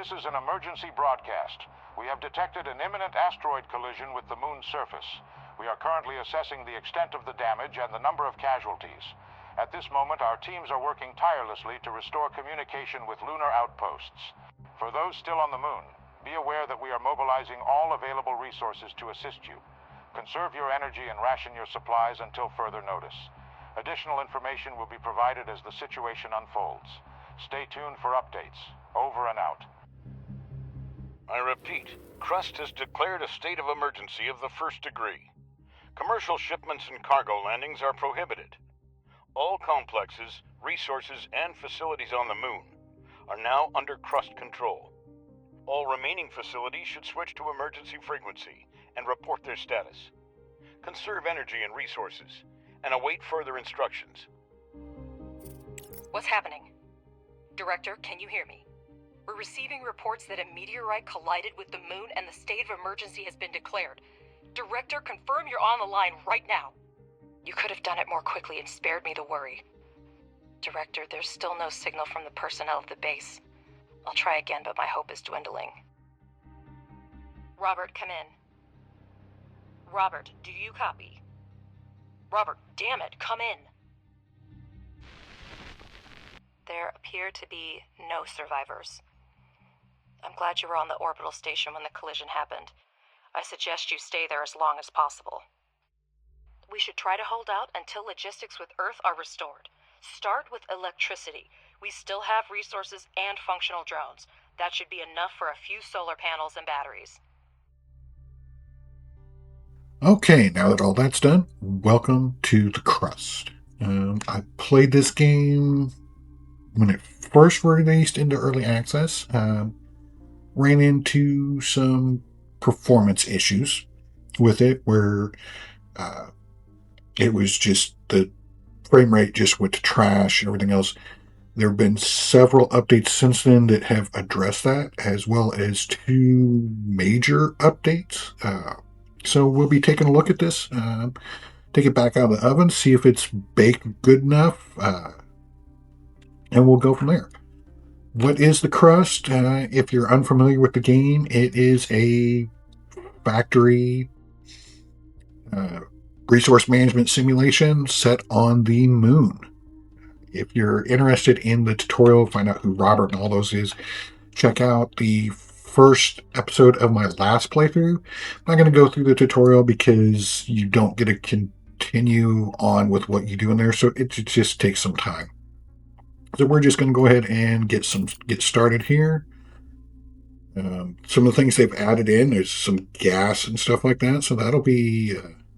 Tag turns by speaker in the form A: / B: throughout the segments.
A: This is an emergency broadcast. We have detected an imminent asteroid collision with the moon's surface. We are currently assessing the extent of the damage and the number of casualties. At this moment, our teams are working tirelessly to restore communication with lunar outposts. For those still on the moon, be aware that we are mobilizing all available resources to assist you. Conserve your energy and ration your supplies until further notice. Additional information will be provided as the situation unfolds. Stay tuned for updates. Over and out.
B: I repeat, Crust has declared a state of emergency of the first degree. Commercial shipments and cargo landings are prohibited. All complexes, resources, and facilities on the moon are now under Crust control. All remaining facilities should switch to emergency frequency and report their status. Conserve energy and resources, and await further instructions.
C: What's happening? Director, can you hear me? We're receiving reports that a meteorite collided with the moon and the state of emergency has been declared. Director, confirm you're on the line right now. You could have done it more quickly and spared me the worry. Director, there's still no signal from the personnel of the base. I'll try again, but my hope is dwindling. Robert, come in. Robert, do you copy? Robert, damn it, come in. There appear to be no survivors. I'm glad you were on the orbital station when the collision happened. I suggest you stay there as long as possible. We should try to hold out until logistics with Earth are restored. Start with electricity. We still have resources and functional drones. That should be enough for a few solar panels and batteries.
D: Okay, now that all that's done, welcome to the Crust. I played this game when it first released into early access. Ran into some performance issues with it where it was just the frame rate just went to trash and everything else. There have been several updates since then that have addressed that, as well as 2 major updates. So we'll be taking a look at this, take it back out of the oven, see if it's baked good enough, and we'll go from there. What is the Crust? If you're unfamiliar with the game, it is a factory resource management simulation set on the moon. If you're interested in the tutorial, find out who Robert and all those is, check out the first episode of my last playthrough. I'm not going to go through the tutorial because you don't get to continue on with what you do in there, so it just takes some time. So we're just going to go ahead and get started here. Some of the things they've added in, there's some gas and stuff like that, so that'll be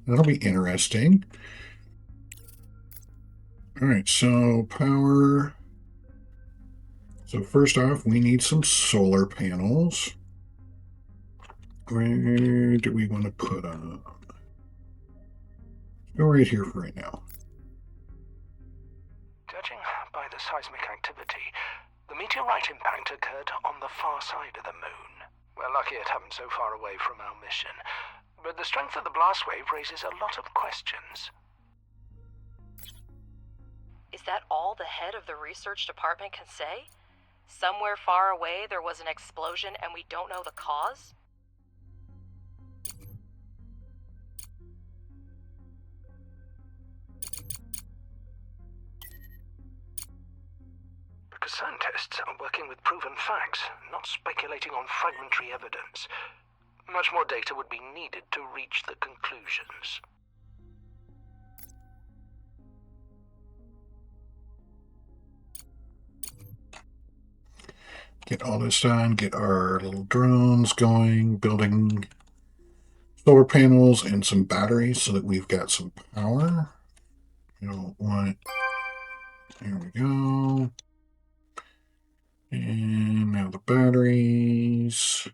D: interesting. All right, so power. So first off, we need some solar panels. Where do we want to put them? Go right here for right now.
E: Judging by the seismic activity, the meteorite impact occurred on the far side of the moon. We're lucky it happened so far away from our mission, but the strength of the blast wave raises a lot of questions.
C: Is that all the head of the research department can say? Somewhere far away there was an explosion and we don't know the cause?
E: Because scientists are working with proven facts, not speculating on fragmentary evidence. Much more data would be needed to reach the conclusions.
D: Get all this done, get our little drones going, building solar panels and some batteries so that we've got some power. You don't want, there we go. And now the batteries.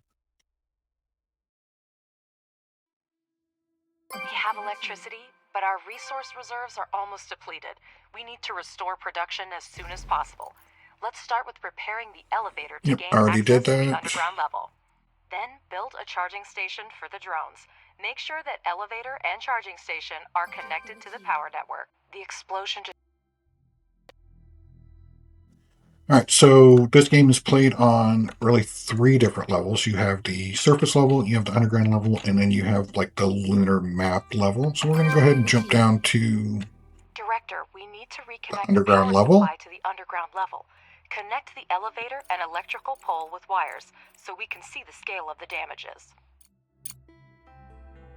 C: We have electricity, but our resource reserves are almost depleted. We need to restore production as soon as possible. Let's start with repairing the elevator to gain access to the underground level. Then build a charging station for the drones. Make sure that elevator and charging station are connected to the power network. The explosion
D: All right, so this game is played on really 3 different levels. You have the surface level, you have the underground level, and then you have like the lunar map level. So we're going to go ahead and jump down to
C: Director, we need to
D: the
C: reconnect the
D: underground
C: power
D: level.
C: supply to the underground level. Connect the elevator and electrical pole with wires so we can see the scale of the damages.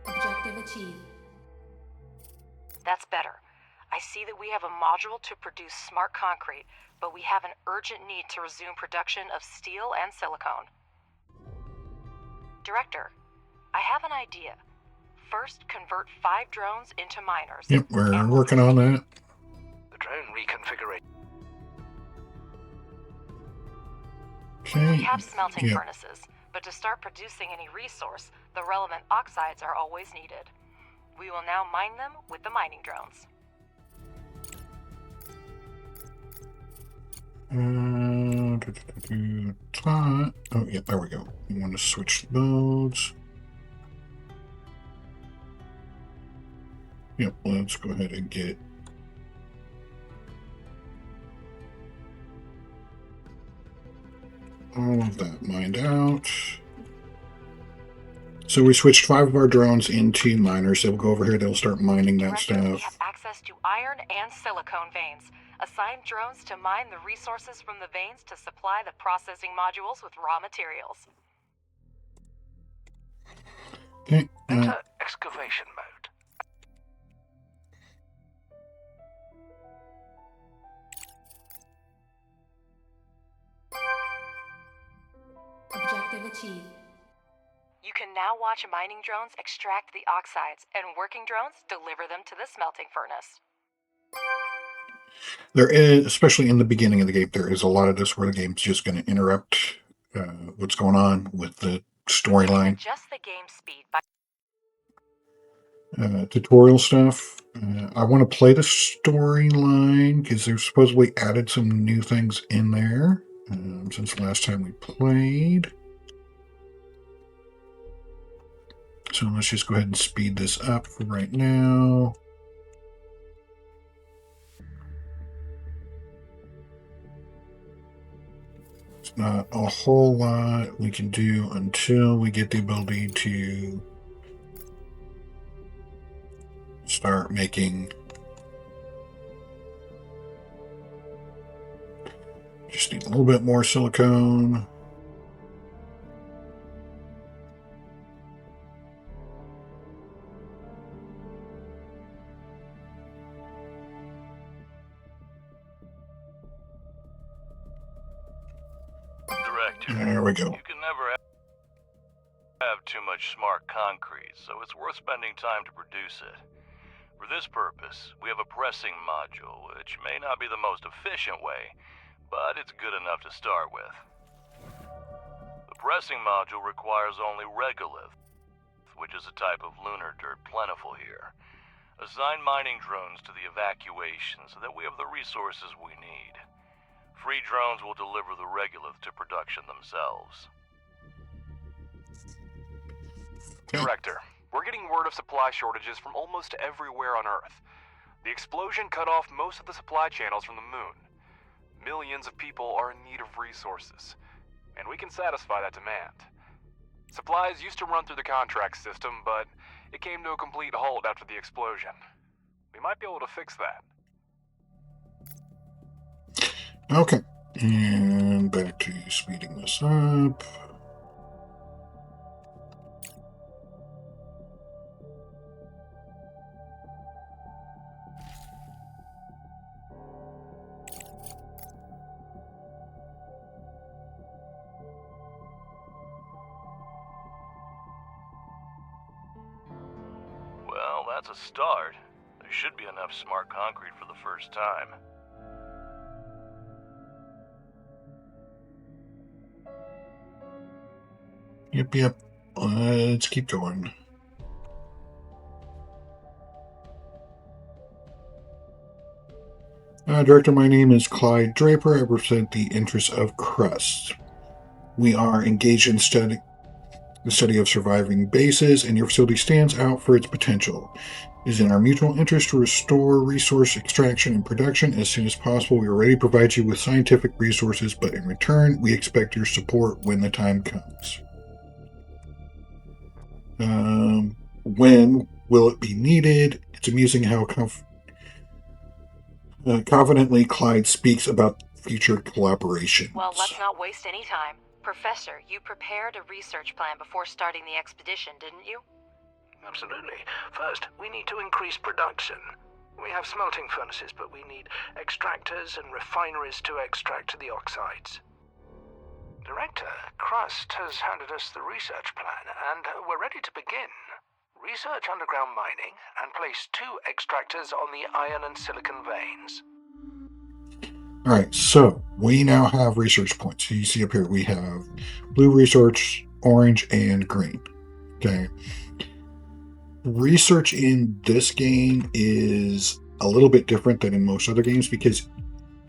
F: Objective achieved.
C: That's better. I see that we have a module to produce smart concrete, but we have an urgent need to resume production of steel and silicone. Director, I have an idea. First, convert 5 drones into miners.
D: Yep, we're working on that.
E: The drone reconfiguration.
D: Okay.
C: We have smelting
D: Yep.
C: furnaces, but to start producing any resource, the relevant oxides are always needed. We will now mine them with the mining drones.
D: Oh, yeah, there we go. You want to switch modes. Yep, let's go ahead and get all of that mined out. So we switched 5 of our drones into miners. They'll go over here, they'll start mining that
C: Director, we have
D: stuff.
C: access to iron and silicone veins. Assign drones to mine the resources from the veins to supply the processing modules with raw materials.
D: Okay.
E: Enter excavation mode.
F: Objective achieved.
C: You can now watch mining drones extract the oxides, and working drones deliver them to the smelting furnace.
D: There is, especially in the beginning of the game, there is a lot of this where the game's just going to interrupt what's going on with the storyline.
C: Adjust the game speed by
D: Tutorial stuff. I want to play the storyline because they've supposedly added some new things in there since the last time we played. So let's just go ahead and speed this up for right now. It's not a whole lot we can do until we get the ability to start making just need a little bit more silicone.
B: Director,
D: There we go.
B: you can never have too much smart concrete, so it's worth spending time to produce it. For this purpose, we have a pressing module, which may not be the most efficient way, but it's good enough to start with. The pressing module requires only regolith, which is a type of lunar dirt plentiful here. Assign mining drones to the evacuation so that we have the resources we need. Free drones will deliver the regolith to production themselves.
G: Director, we're getting word of supply shortages from almost everywhere on Earth. The explosion cut off most of the supply channels from the moon. Millions of people are in need of resources, and we can satisfy that demand. Supplies used to run through the contract system, but it came to a complete halt after the explosion. We might be able to fix that.
D: Okay, and back to speeding this up.
B: Well, that's a start. There should be enough smart concrete for the first time.
D: Yep. Let's keep going. Director, my name is Clyde Draper. I represent the interests of Crust. We are engaged in The study of surviving bases and your facility stands out for its potential. It is in our mutual interest to restore resource extraction and production as soon as possible. We are ready to provide you with scientific resources, but in return, we expect your support when the time comes. When will it be needed? It's amusing how confidently Clyde speaks about future collaboration.
C: Well, let's not waste any time. Professor, you prepared a research plan before starting the expedition, didn't you?
E: Absolutely. First, we need to increase production. We have smelting furnaces, but we need extractors and refineries to extract the oxides. Director, Crust has handed us the research plan, and we're ready to begin. Research underground mining and place 2 extractors on the iron and silicon veins.
D: Alright, so we now have research points. So you see up here we have blue research, orange, and green. Okay. Research in this game is a little bit different than in most other games because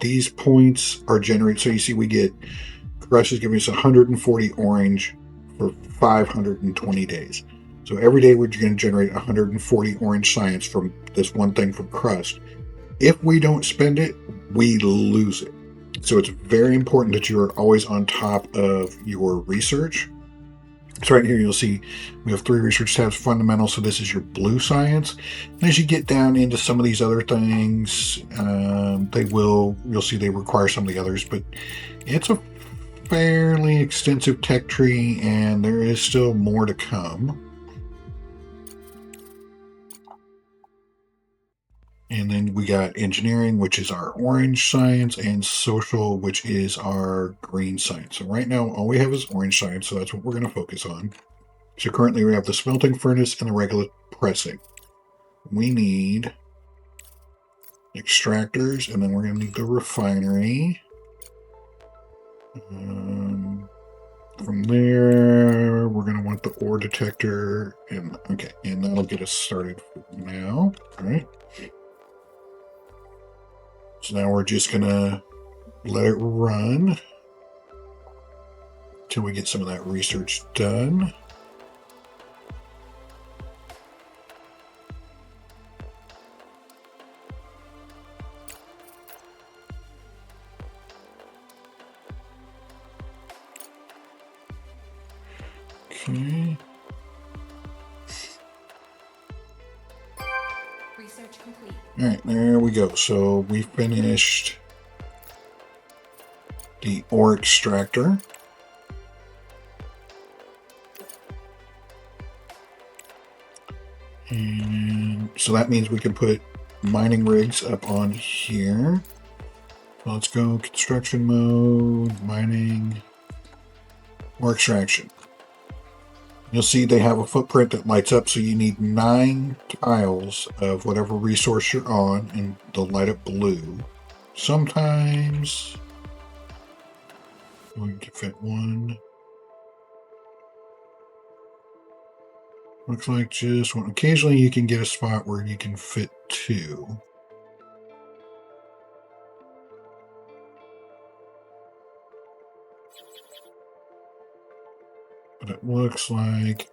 D: these points are generated. So you see we get Crust is giving us 140 orange for 520 days. So every day we're going to generate 140 orange science from this one thing from Crust. If we don't spend it, we lose it. So it's very important that you are always on top of your research. So right here you'll see we have 3 research tabs, fundamental, so this is your blue science. And as you get down into some of these other things, you'll see they require some of the others, but it's a fairly extensive tech tree and there is still more to come. And then we got engineering, which is our orange science, and social, which is our green science. So right now, all we have is orange science, so that's what we're going to focus on. So currently we have the smelting furnace and the regular pressing. We need extractors, and then we're going to need the refinery. From there, we're going to want the ore detector, and okay, and that'll get us started now. All right. So now we're just going to let it run until we get some of that research done. Okay.
F: Research complete.
D: All right, there we go. So we finished the ore extractor. And so that means we can put mining rigs up on here. So let's go construction mode, mining, ore extraction. You'll see they have a footprint that lights up, so you need 9 tiles of whatever resource you're on, and they'll light up blue. Sometimes we can fit 1. Looks like just 1. Occasionally you can get a spot where you can fit 2. But it looks like...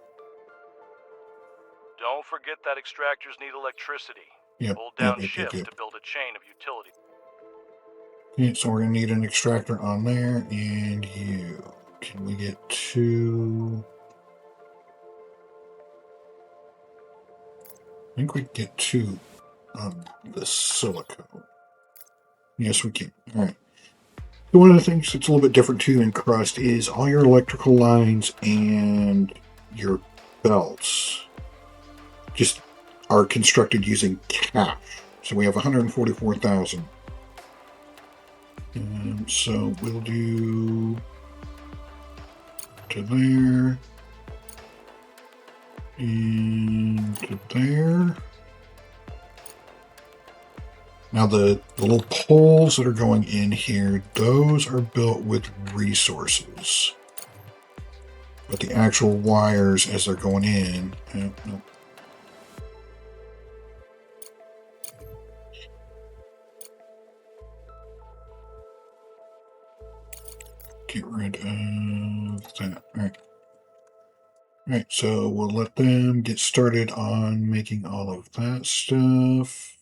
H: Don't forget that extractors need electricity.
D: Yep,
H: Hold down
D: yep.
H: shift to build a chain of utility.
D: Okay, so we're going to need an extractor on there, and you. Can we get 2? I think we can get 2 on the silicone. Yes, we can. All right. So one of the things that's a little bit different too in Crust is all your electrical lines and your belts just are constructed using cash. So we have 144,000. So we'll do to there and to there. Now the little poles that are going in here, those are built with resources. But the actual wires as they're going in, no. Get rid of that. All right. Alright, so we'll let them get started on making all of that stuff.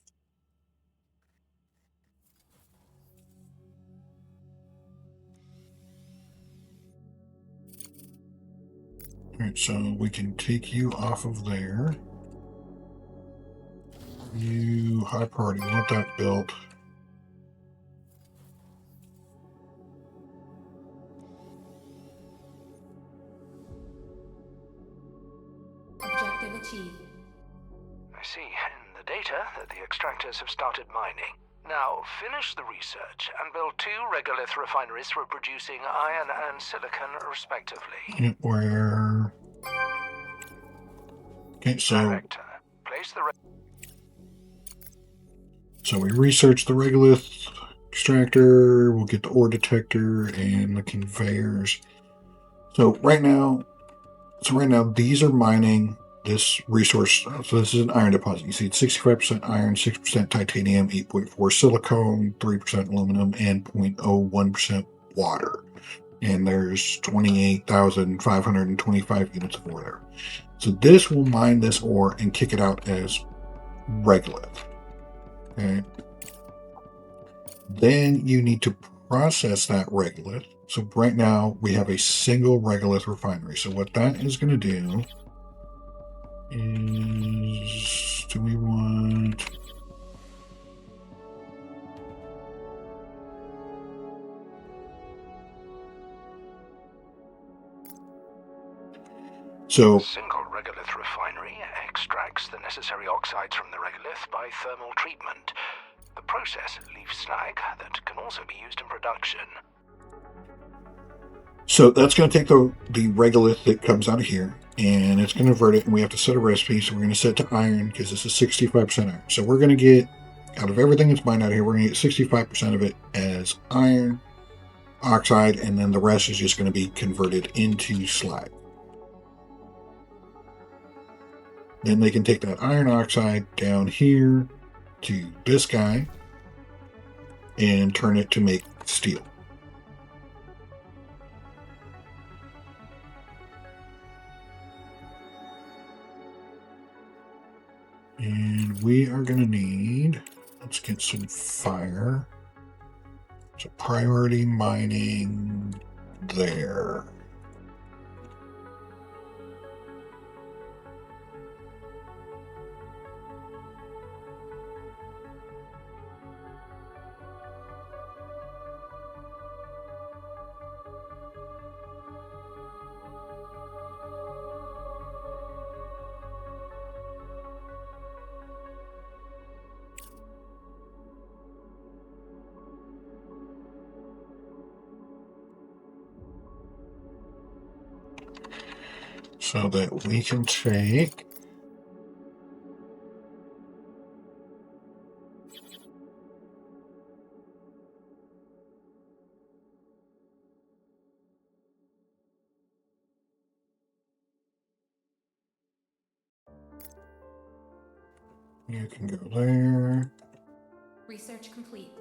D: Alright, so we can take you off of there. You, high priority, want that built.
F: Objective achieved.
E: I see in the data that the extractors have started mining. Now, finish the research and build 2 regolith refineries for producing iron and silicon, respectively.
D: Where... Okay, so...
E: Director, place the...
D: So we research the regolith extractor, we'll get the ore detector and the conveyors. So right now these are mining this resource. So this is an iron deposit. You see it's 65% iron, 6% titanium, 8.4 silicone, 3% aluminum, and 0.01% water. And there's 28,525 units of ore there. So this will mine this ore and kick it out as regolith. Okay. Then you need to process that regolith. So right now we have a single regolith refinery. So what that is going to do is, do we want... So
E: single regolith refinery extracts the necessary oxides from the regolith by thermal treatment. The process leaves slag that can also be used in production.
D: So that's going to take the regolith that comes out of here, and it's going to convert it, and we have to set a recipe. So we're going to set it to iron because this is 65% iron. So we're going to get, out of everything that's mined out of here, we're going to get 65% of it as iron oxide, and then the rest is just going to be converted into slag. Then they can take that iron oxide down here to this guy and turn it to make steel. And we are going to need, let's get some fire. So priority mining there. So that we can take you can go there.
F: Research complete.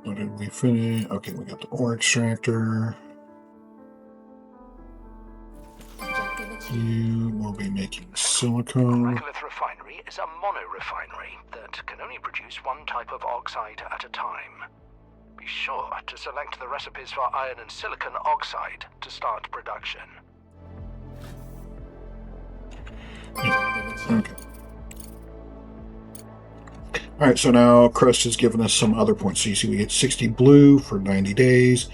D: What did we finish? Okay, we got the ore extractor.
F: Objective achieved.
D: You will be making silicone.
E: Regolith refinery is a mono-refinery that can only produce one type of oxide at a time. Be sure to select the recipes for iron and silicon oxide to start production.
F: Objective achieved.
D: Okay. Alright, so now Crust has given us some other points. So you see we get 60 blue for 90 days,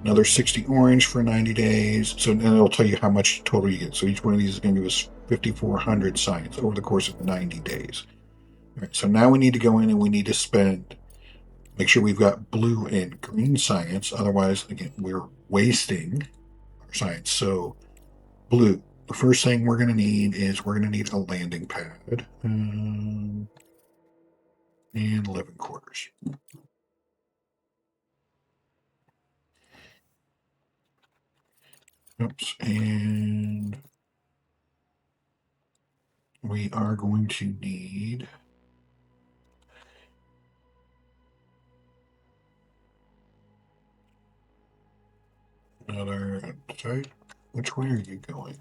D: another 60 orange for 90 days. So then it'll tell you how much total you get. So each one of these is going to give us 5,400 science over the course of 90 days. Alright, so now we need to go in and we need to spend, make sure we've got blue and green science. Otherwise, again, we're wasting our science. So blue. The first thing we're going to need is we're going to need a landing pad. And living quarters. Oops, and we are going to need another. Sorry, which way are you going?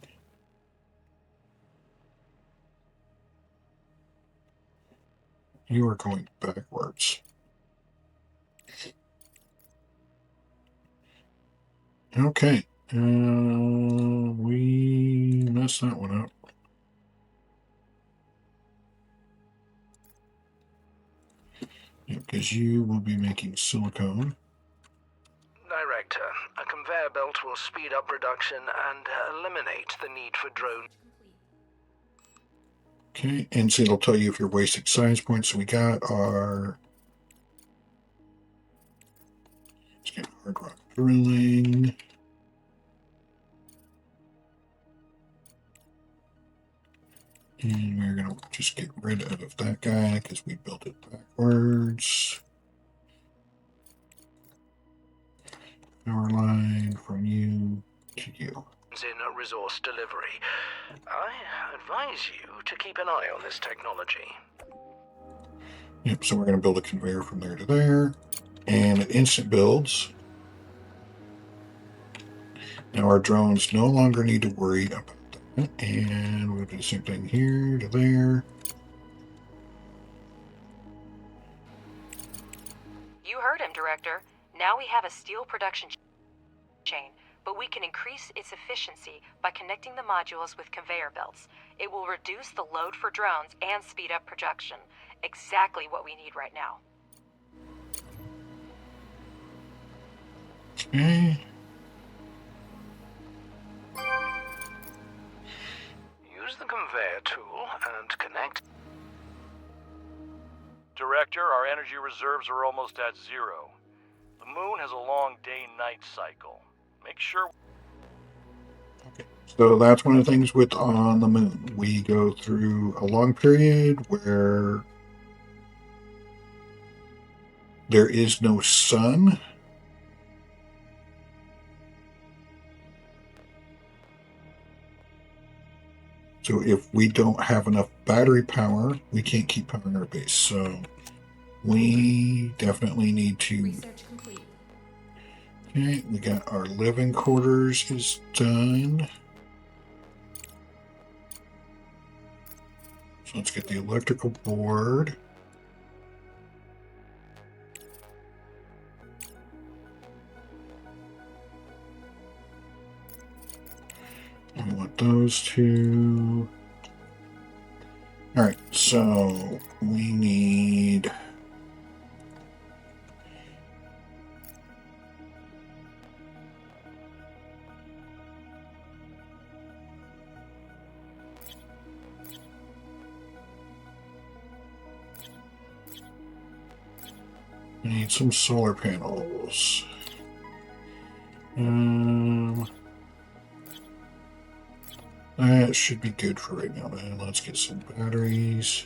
D: You are going backwards. Okay. We messed that one up. Yeah, because you will be making silicone.
E: Director, a conveyor belt will speed up production and eliminate the need for drones.
D: Okay, and so it'll tell you if you're wasting science points. So we got our hard rock drilling. And we're going to just get rid of that guy because we built it backwards. Power line from you to you.
E: In resource delivery. I advise you to keep an eye on this technology.
D: Yep, so we're going to build a conveyor from there to there. And it instant builds. Now our drones no longer need to worry about that. And we'll do the same thing here to there.
C: You heard him, Director. Now we have a steel production chain, but we can increase its efficiency by connecting the modules with conveyor belts. It will reduce the load for drones and speed up production. Exactly what we need right now.
D: Okay.
E: Use the conveyor tool and connect.
H: Director, our energy reserves are almost at zero. The moon has a long day-night cycle. Make sure...
D: Okay. So that's one of the things with on the moon. We go through a long period where there is no sun. So if we don't have enough battery power, we can't keep powering our base. So we definitely need to...
F: Research complete.
D: Okay, we got our living quarters is done. So let's get the electrical board. We want those two. All right, so we need... We need some solar panels. That should be good for right now, man. Let's get some batteries.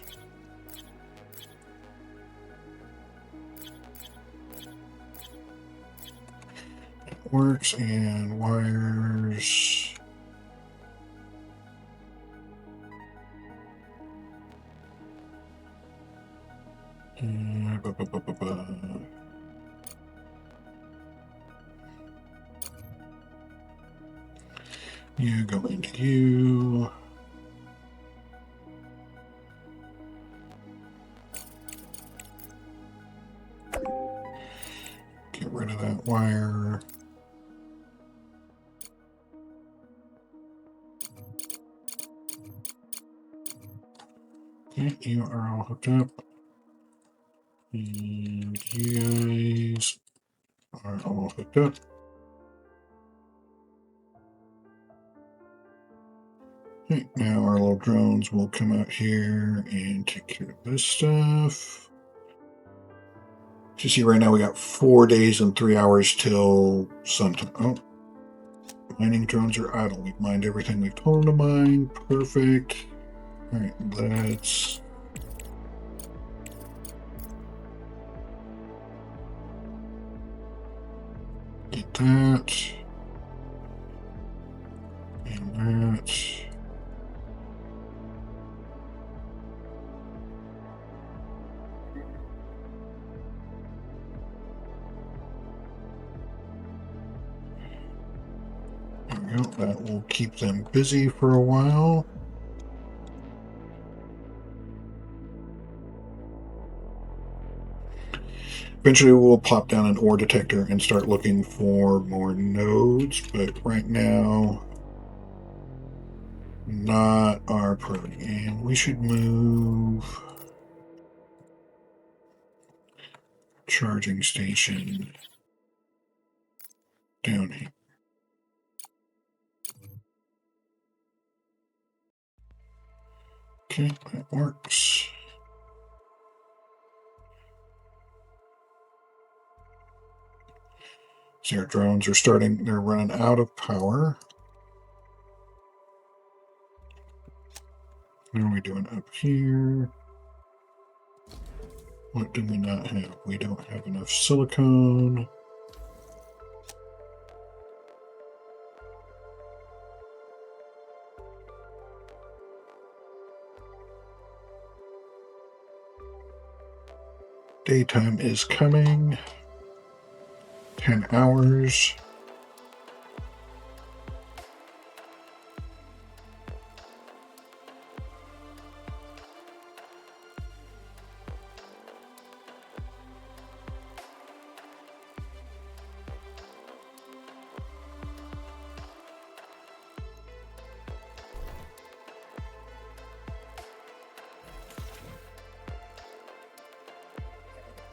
D: Works and wires. You go into you. Get rid of that wire. Okay, you are all hooked up. And you guys are all hooked up. Okay, now our little drones will come out here and take care of this stuff. You see right now we got 4 days and 3 hours till sometime. Oh, mining drones are idle. We've mined everything we've told them to mine. Perfect. All right, let's... get that. And that. That will keep them busy for a while. Eventually we'll pop down an ore detector and start looking for more nodes, but right now, not our priority. And we should move charging station down here. Okay, that works. See, our drones are starting, they're running out of power. What are we doing up here? What do we not have? We don't have enough silicone. Daytime is coming. 10 hours.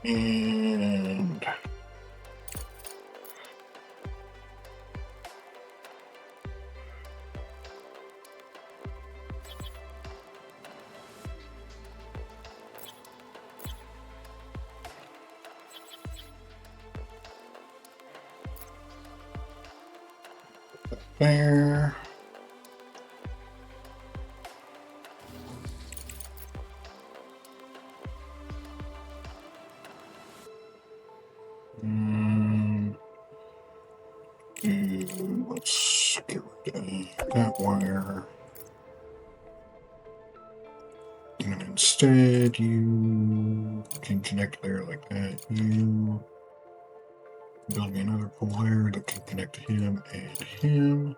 D: And there. Let's get rid of that wire. And instead, you can connect there like that. You build me another pole there that can connect to him and him.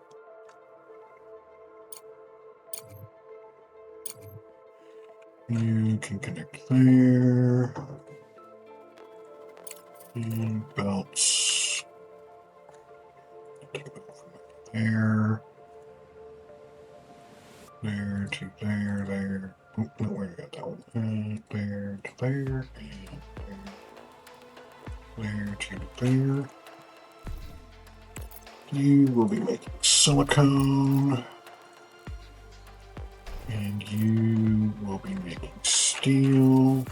D: You can connect there. And belts. Take a belt from there. There to there, there. Oh, no, where I got that one? There to there, and there to there. You will be making silicone, and you will be making steel.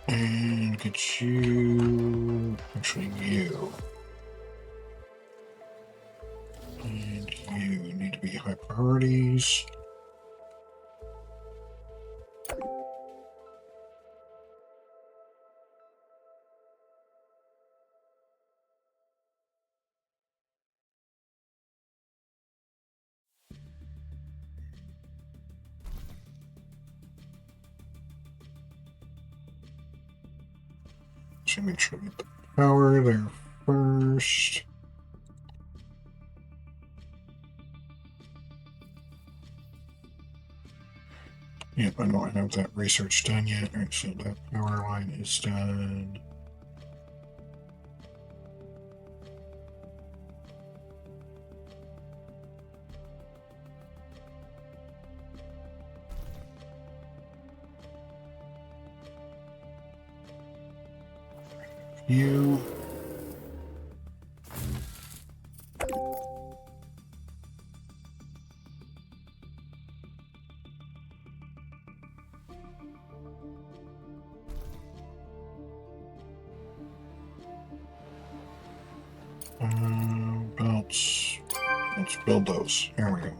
D: And get you, actually you. And you need to be high priorities. So make sure we get the power there first. Yep, I don't have that research done yet. All right, so that power line is done. You. Belts. Let's build those. Here we go.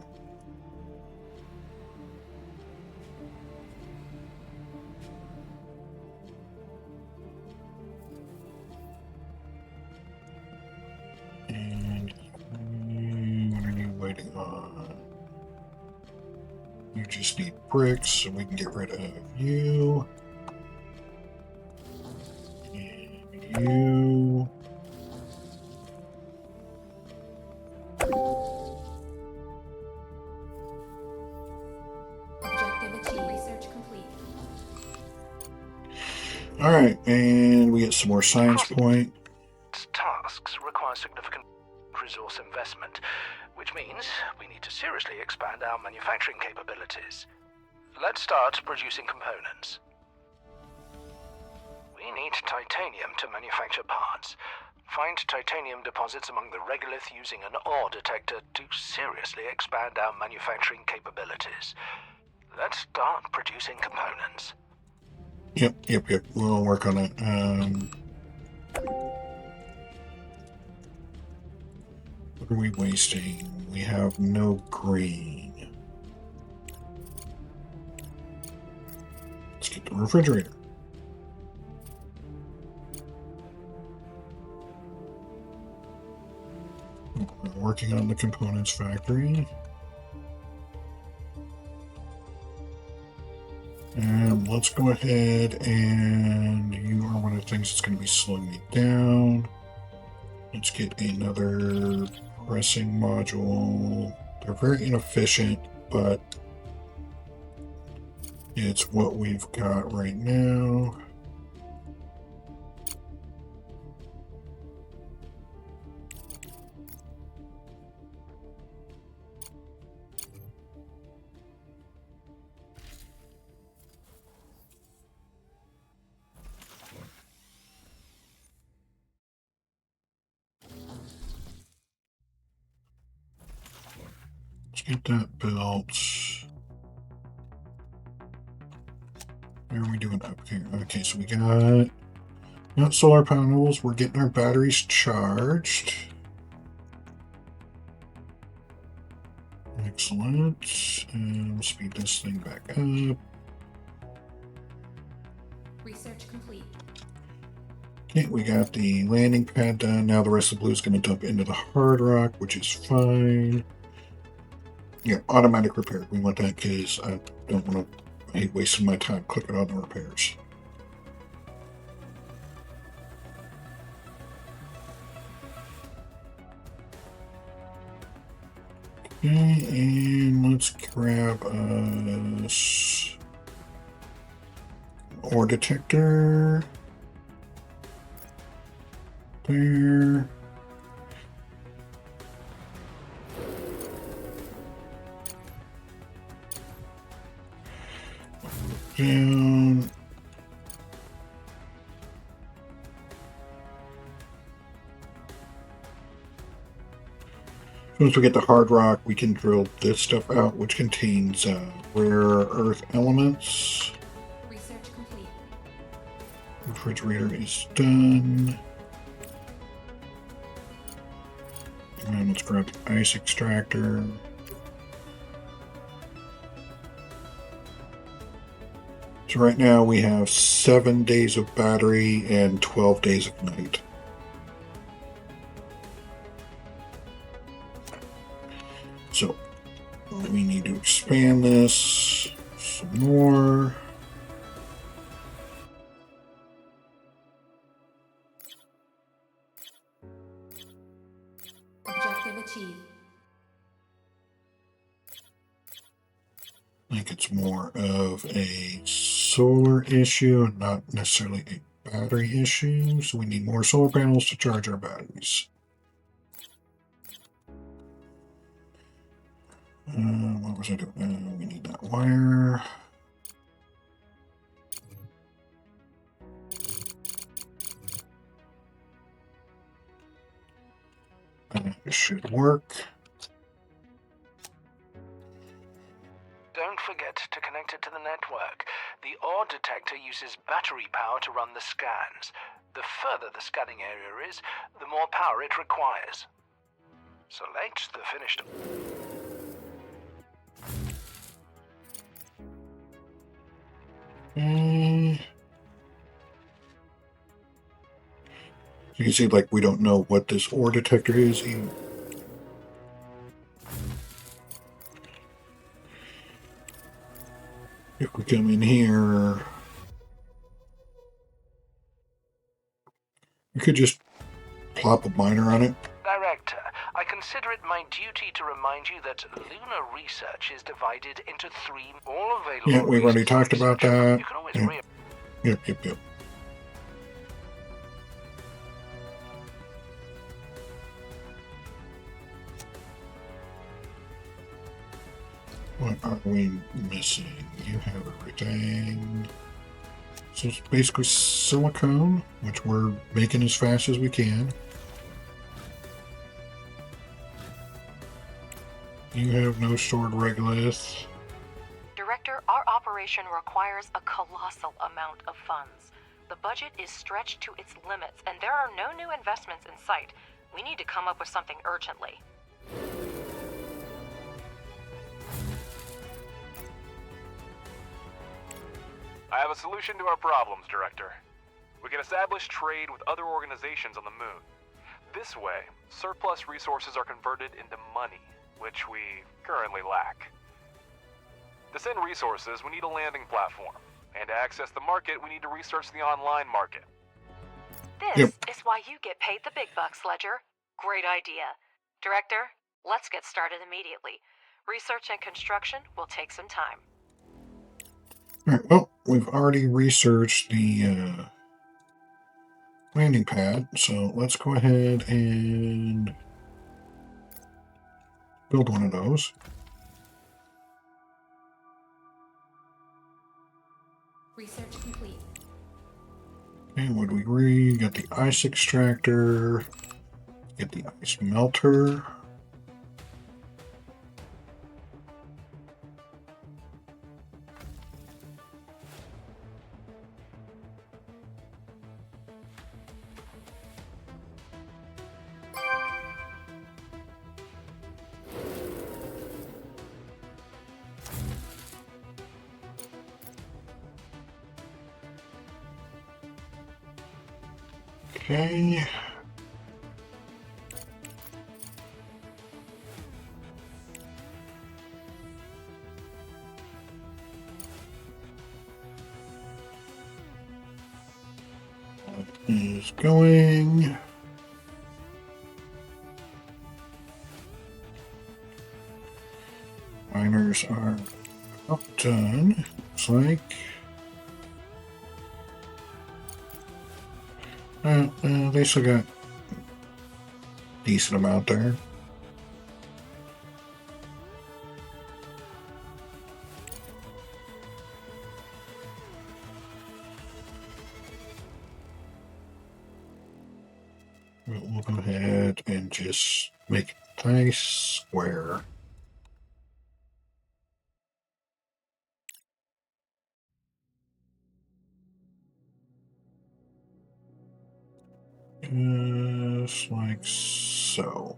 D: You just need bricks, so we can get rid of you. And you.
F: Objective achieved. Research complete.
D: Alright, and we get some more science point.
E: Tasks require significant resource investment, which means we need to seriously expand our manufacturing capabilities. Let's start producing components. We need titanium to manufacture parts. Find titanium deposits among the regolith using an ore detector to seriously expand our manufacturing capabilities. Let's start producing components.
D: Yep. We'll work on it. What are we wasting? We have no green. Let's get the refrigerator. We're working on the components factory. And let's go ahead, and you are one of the things that's going to be slowing me down. Let's get another pressing module. They're very inefficient, but it's what we've got right now. Let's get that built. How are we doing up here? Okay, so we got solar panels. We're getting our batteries charged. Excellent. And speed this thing back up.
F: Research complete.
D: Okay, we got the landing pad done. Now the rest of the blue is going to dump into the hard rock, which is fine. Yeah, automatic repair. We want that because I don't want to. I hate wasting my time clicking on the repairs. Okay, and let's grab us ore detector. There. Down. Once we get the hard rock, we can drill this stuff out, which contains rare earth elements.
F: Research complete.
D: Refrigerator is done. And let's grab the ice extractor. So right now we have 7 days of battery and 12 days of night. So we need to expand this some more.
F: Objective achieved.
D: I think it's more of a solar issue, not necessarily a battery issue. So we need more solar panels to charge our batteries. What was I doing? We need that wire. It should work.
E: Don't forget to connect it to the network. The ore detector uses battery power to run the scans. The further the scanning area is, the more power it requires. Select the finished.
D: You can see, like, we don't know what this ore detector is even. If we come in here, we could just plop a miner on it.
E: Director, I consider it my duty to remind you that lunar research is divided into 3 all available.
D: Yeah, we've already talked about that.
E: You can always
D: Yep. What are we missing? You have everything. So it's basically silicone, which we're making as fast as we can. You have no stored regolith.
C: Director, our operation requires a colossal amount of funds. The budget is stretched to its limits, and there are no new investments in sight. We need to come up with something urgently.
G: I have a solution to our problems, Director. We can establish trade with other organizations on the moon. This way, surplus resources are converted into money, which we currently lack. To send resources, we need a landing platform. And to access the market, we need to research the online market.
C: This is why you get paid the big bucks, Ledger. Great idea. Director, let's get started immediately. Research and construction will take some time.
D: Alright, well, we've already researched the landing pad, so let's go ahead and build one of those.
F: Research complete.
D: And what do we read? Got the ice extractor, get the ice melter. Okay. That is going. Miners are about done. Looks like. They still got a decent amount there. We'll go ahead and just make it nice square. Just like so.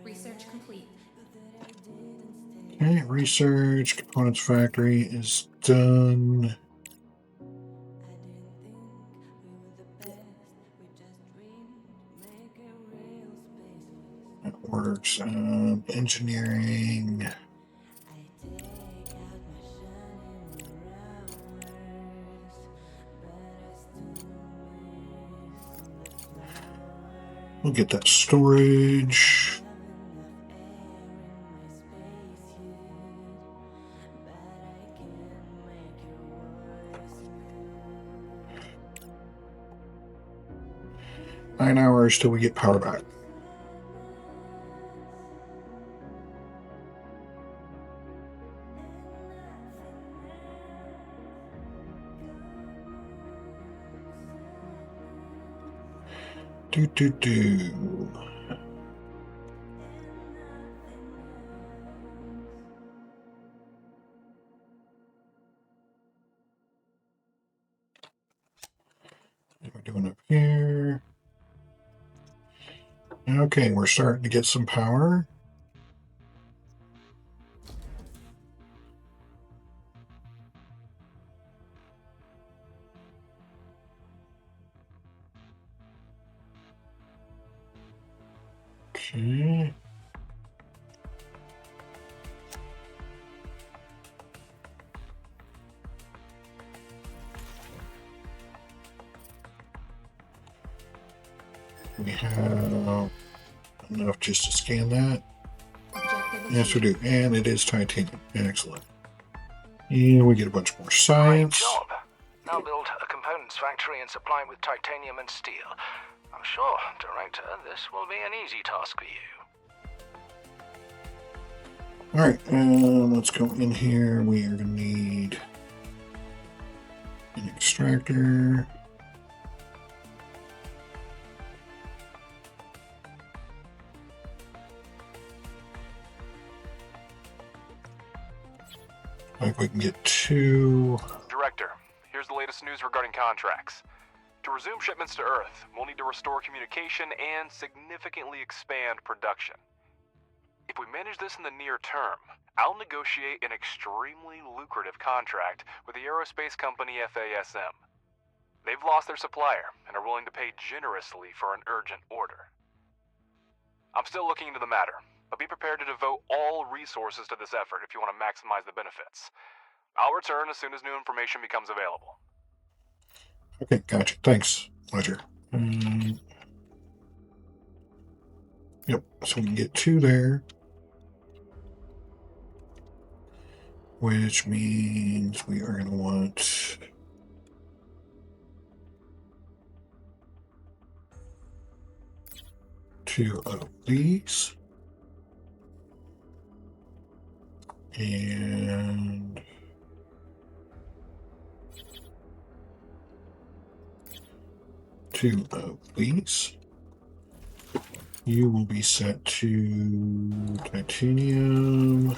F: Research complete.
D: Okay, research components factory is done. That works. Engineering. We'll get that storage. Nine hours till we get power back. Do. What we're doing up here. Okay, we're starting to get some power. Okay. we have enough just to scan that?
F: Objective
D: Yes, we
F: achieved.
D: do. And it is titanium. Excellent. And we get a bunch more
E: Great
D: science.
E: job. Now build a components factory and supply it with titanium and steel. I'm sure, Director, this will be an easy task for you.
D: Alright, let's go in here. We are going to need an extractor. Like we can get 2.
G: Director, here's the latest news regarding contracts. To resume shipments to Earth, we'll need to restore communication and significantly expand production. If we manage this in the near term, I'll negotiate an extremely lucrative contract with the aerospace company FASM. They've lost their supplier and are willing to pay generously for an urgent order. I'm still looking into the matter, but be prepared to devote all resources to this effort if you want to maximize the benefits. I'll return as soon as new information becomes available.
D: Okay, gotcha. Thanks, Ledger. Yep, so we can get 2 there. Which means we are going to want 2 of these. And 2 of these. You will be set to titanium,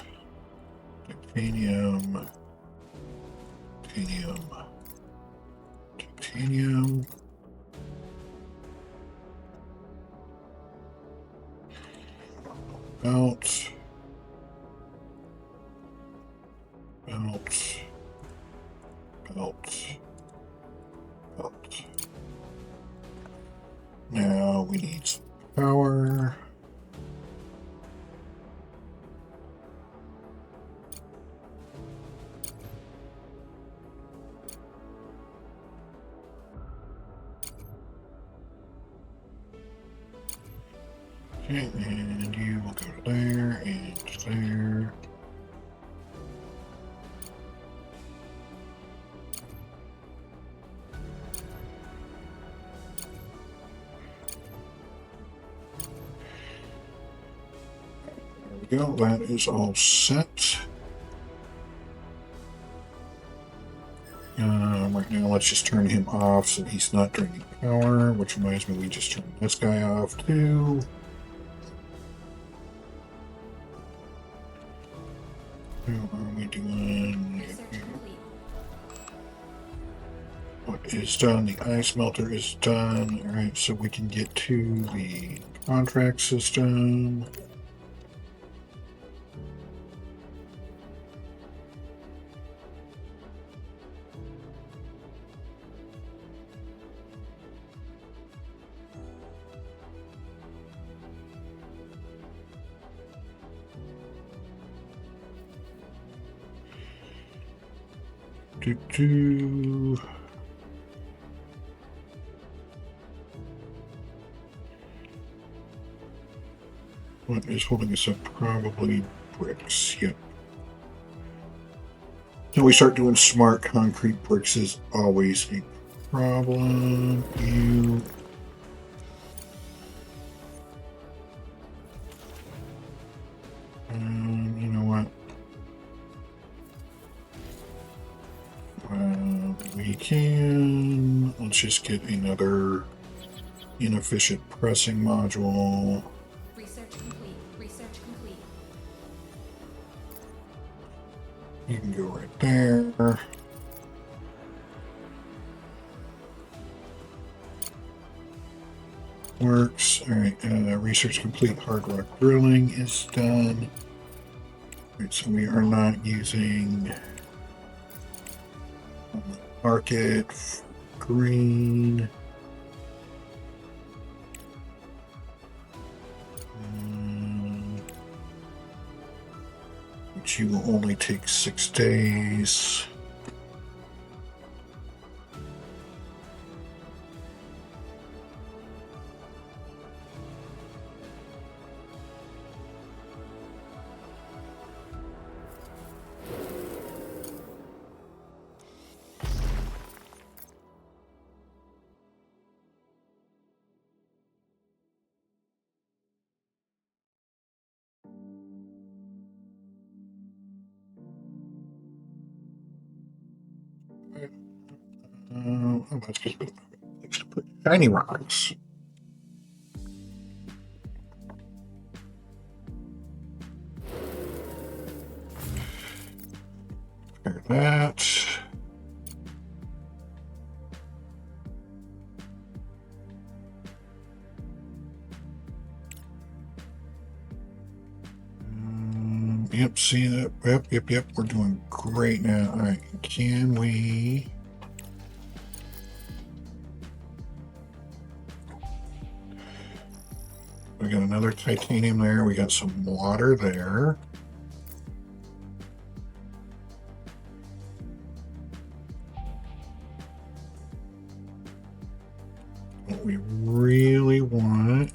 D: titanium, titanium, titanium. Belt, belt, belt, belt. Now we need some power. Okay, and you will go to there and there. There we go, that is all set. Right now, let's just turn him off so he's not draining power, which reminds me we just turned this guy off too. How are we doing?
F: Research complete.
D: What is done? The ice melter is done. Alright, so we can get to the contract system. What is holding us up? Probably bricks. Yep. Then we start doing smart concrete bricks is always a problem. You know what? We can. Let's just get another inefficient pressing module.
F: Research complete. Research complete.
D: You can go right there. Works. Alright, research complete. Hard rock drilling is done. Alright, so we are not using market green. Which you will only take 6 days. Let's just put shiny rocks. Repair that. Yep, see that? Yep. We're doing great now. All right, can we? We got another titanium there. We got some water there. What we really want.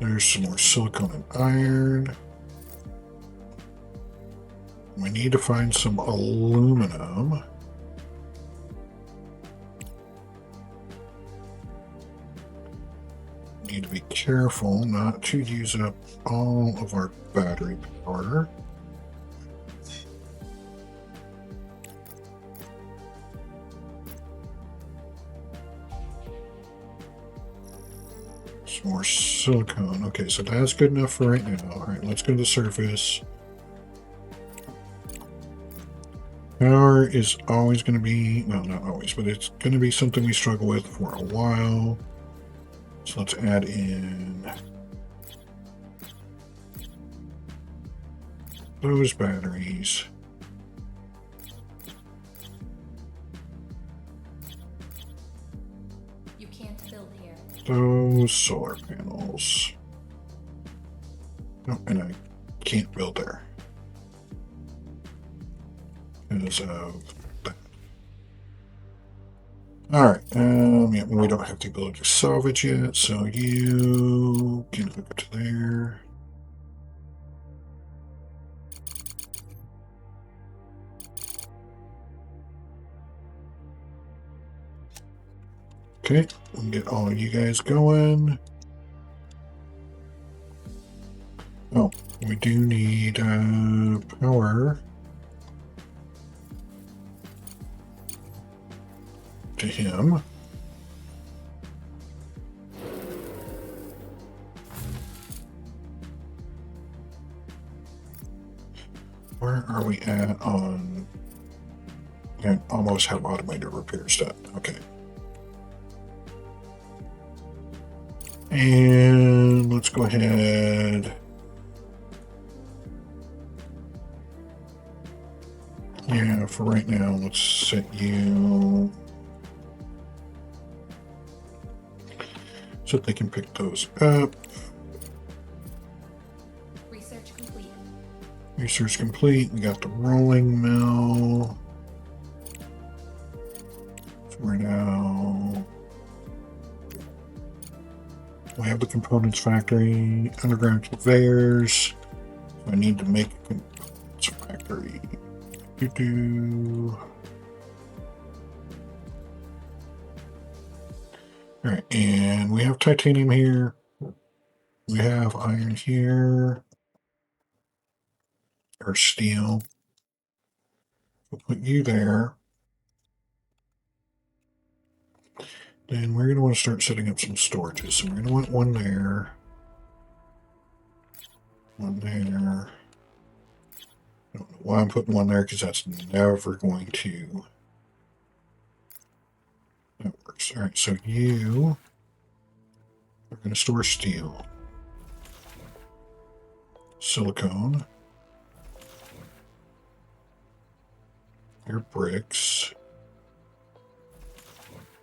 D: There's some more silicone and iron. We need to find some aluminum. Need to be careful not to use up all of our battery power. Some more silicone. Okay, so that's good enough for right now. All right, let's go to the surface. Power is always going to be, well, not always, but it's going to be something we struggle with for a while. So let's add in those batteries.
F: You can't build here.
D: Those solar panels. Oh, and I can't build there because of that. All right. Yeah, we don't have the ability to salvage yet, so you can hook to there. Okay, we'll get all of you guys going. Oh, we do need power to him. Where are we at on? I almost have automated repairs done. Okay. And let's go ahead. Yeah, for right now, let's set you so they can pick those up.
F: Research complete.
D: Research complete. We got the rolling mill. So we're now. We have the components factory, underground conveyors. So I need to make a components factory. All right, and we have titanium here. We have iron here, or steel. We'll put you there. Then we're going to want to start setting up some storages. So we're going to want one there. One there. I don't know why I'm putting one there, because that's never going to... That works. All right, so you are going to store steel. Silicone. Your bricks.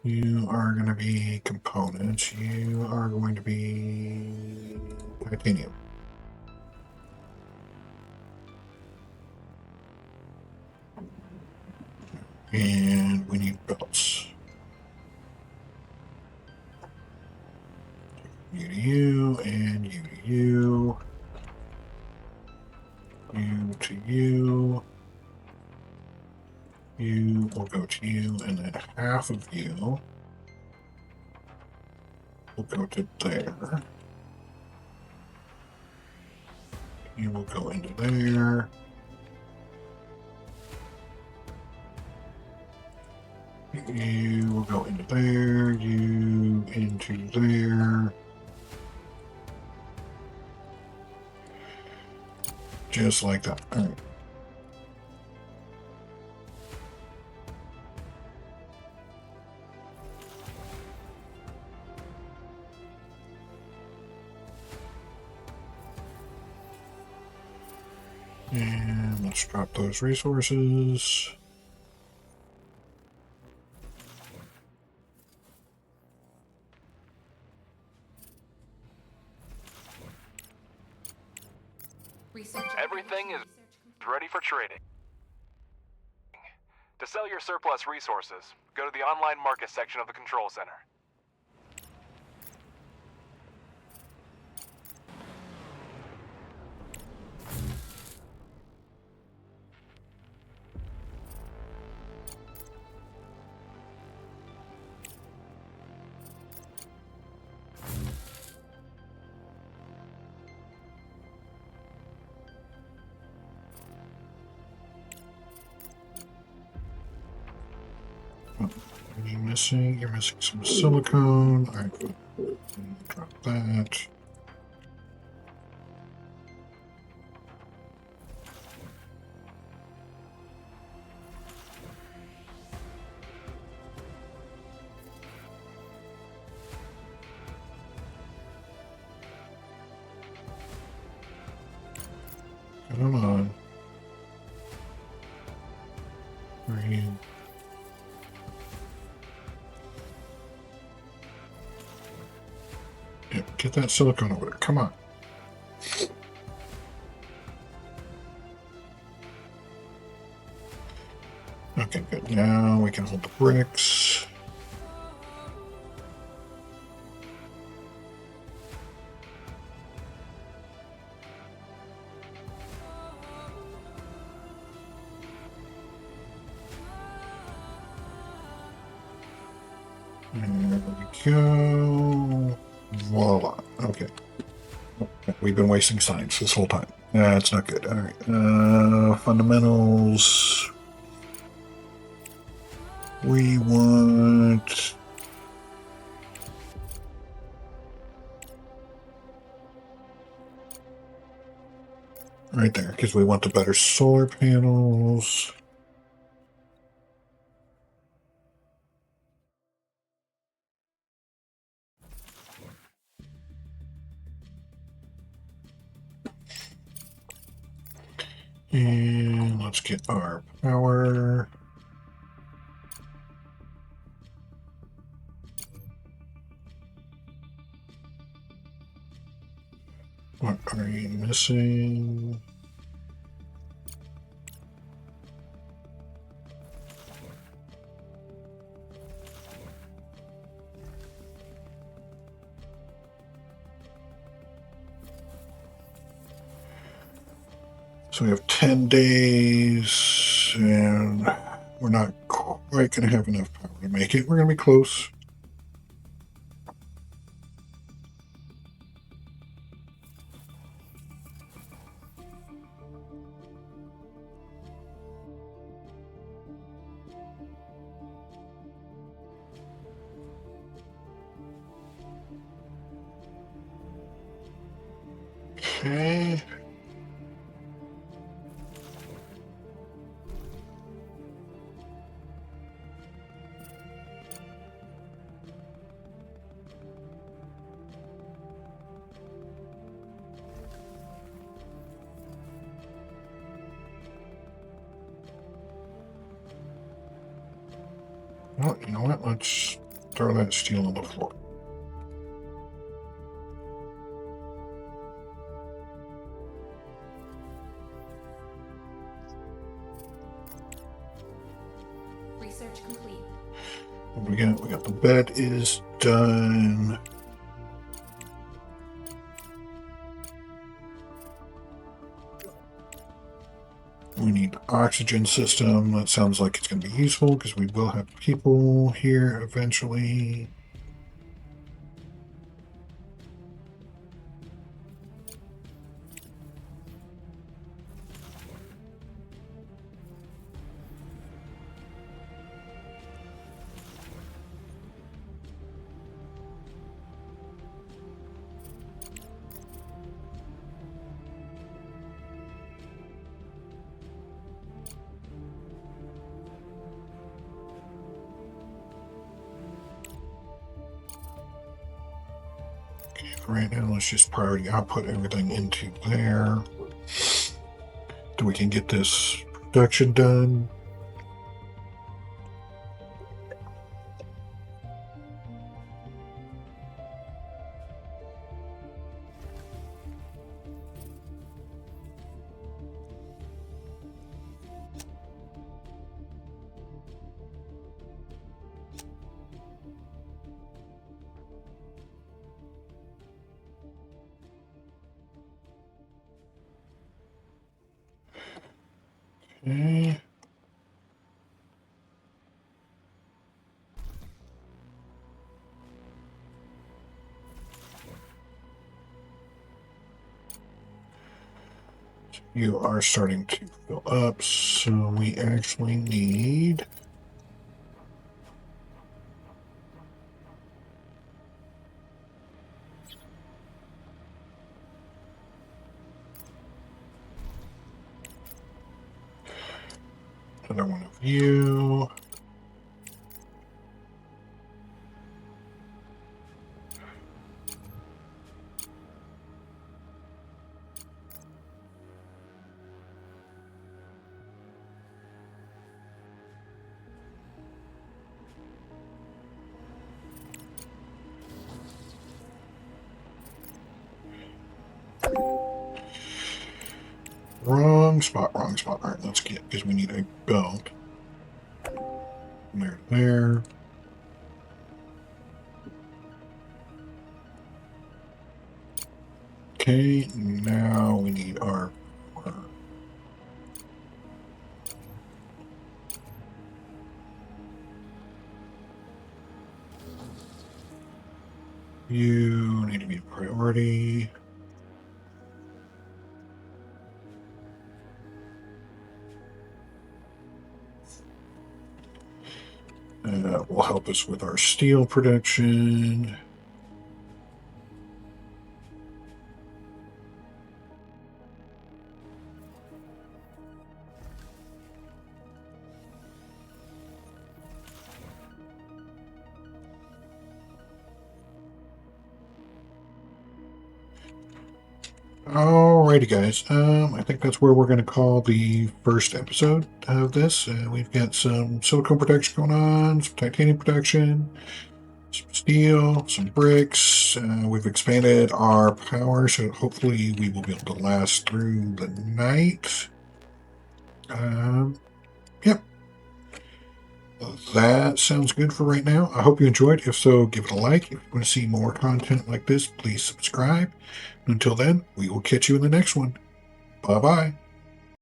D: You are going to be components. You are going to be titanium. And we need belts. You to you, and you to you. You to you. You will go to you, and then half of you will go to there. You will go into there. You will go into there, you into there. Just like that. All right. And let's drop those resources.
G: Everything is ready for trading. To sell your surplus resources, go to the online market section of the control center.
D: You're missing some silicone. All right, drop that. Come on. Three. Yeah, get that silicone over there. Come on. Okay, good. Now we can hold the bricks. There we go. Voila. Okay. We've been wasting science this whole time. That's not good. All right. Fundamentals. We want... right there, because we want the better solar panels. And let's get our power. What are you missing? So we have 10 days, and we're not quite going to have enough power to make it. We're going to be close. Okay. Well, you know what? Let's throw that steel on the floor.
F: Research complete.
D: We got the bed is done. We need oxygen system. That sounds like it's going to be useful because we will have people here eventually. For right now, let's just priority output everything into there. So we can get this production done. Okay. You are starting to fill up, so we actually need another one of you. Wrong spot, wrong spot. All right, let's get, because we need a belt. There. Okay, now we need our you need to be a priority. That will help us with our steel production. Alrighty, guys. I think that's where we're going to call the first episode of this. We've got some silicone production going on, some titanium production, some steel, some bricks. We've expanded our power, so hopefully we will be able to last through the night. Yep. That sounds good for right now. I hope you enjoyed. If so, give it a like. If you want to see more content like this, please subscribe. Until then, we will catch you in the next one. Bye-bye.